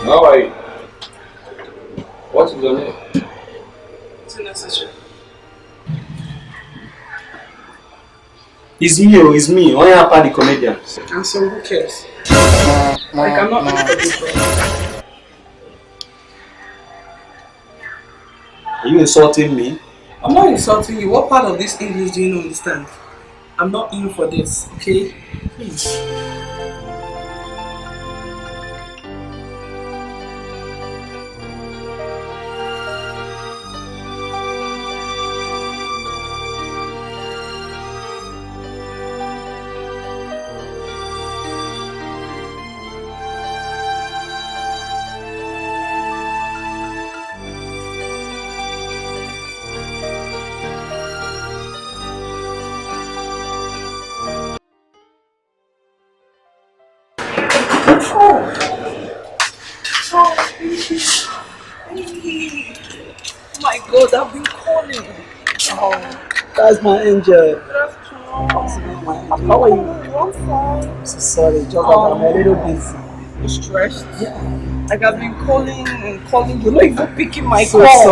How are you? What is your name? It's unnecessary. It's me. Only Apa the comedian. And so who cares? Like I'm not in for this role. Are you insulting me? I'm not insulting you. What part of this English do you not understand? I'm not in for this, okay? Please. Oh my God, I've been calling. Oh, that's my angel. How are you? I'm fine. I'm so sorry, just that I'm a little busy. You stressed? Yeah. Like I've been calling and calling, you're not even picking my So call.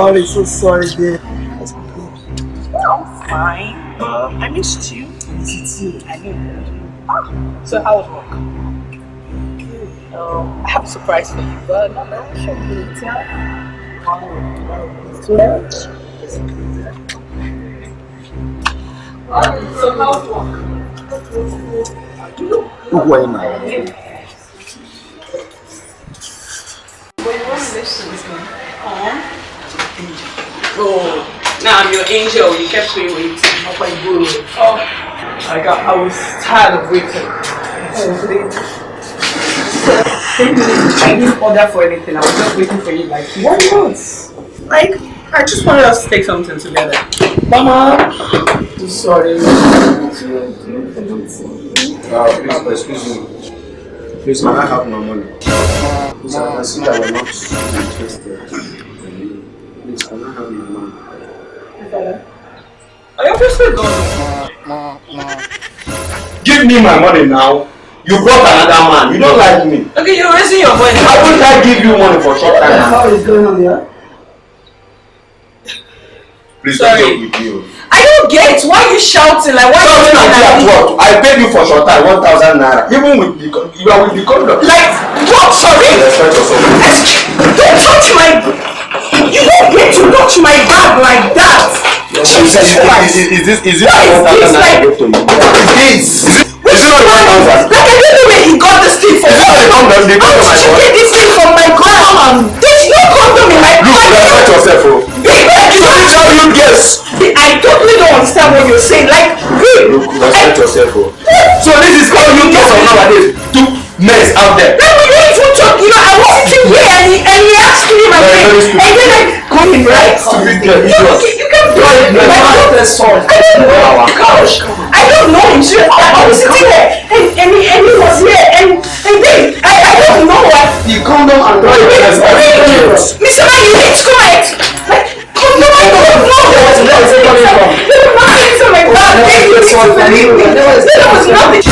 sorry, dear. That's my baby. I'm fine. I missed you. I miss you too. I know. So how was work? I have a surprise for you, but not very sure you will tell. So how was work? Who am I? When you want to listen to me? Oh, now I'm your angel. You kept me waiting. Oh my God. Oh, I was tired of waiting. I didn't order for anything. I was just waiting for you like 1 month. Like, I just wanted us to take something together. Mama! So sorry. Please, excuse me. Please, can I have my money? Please, I can see that you're not interested. Please, can I have my money? I obviously don't. Give me my money now. You brought another man. You don't like me. Okay, you're raising your voice. How would I give you money for short time? How is going on here? Please, Sorry. don't joke with you. I don't get it. Why are you shouting? Like, why Something like that. What? I paid you for short time 1,000 naira. Even with the you are with the condom. Like, what? Sorry? Respect yourself. Don't touch my. You don't get to touch my bag like that. Jesus Christ. Is this What is 1,000 this? naira Like, to you? Is this? Is it not the 1,000? Like, I don't know where he got this thing from. Is it not the condom? The How condom I did you bought? get this thing from my grandma? There's no condom in my Look, respect yourself, oh. Babe, So this how you guess. I totally don't understand what you're saying. Like, babe, Look, respect yourself, oh. So this is how you guess of nowadays. Two men out there. then we don't even talk. You know, I was sitting here and he asked me my Very, very friend, and then I come in, right? Stupid girl, idiot. You can do it. No, Like, no, I don't know. Gosh, I don't know him. Seriously, I was sitting there and he was here and then I don't know what. The condom and the Mr. Man, you need to correct. Like, condom, I don't know. There was nothing. There was nothing. So my God, there was nothing.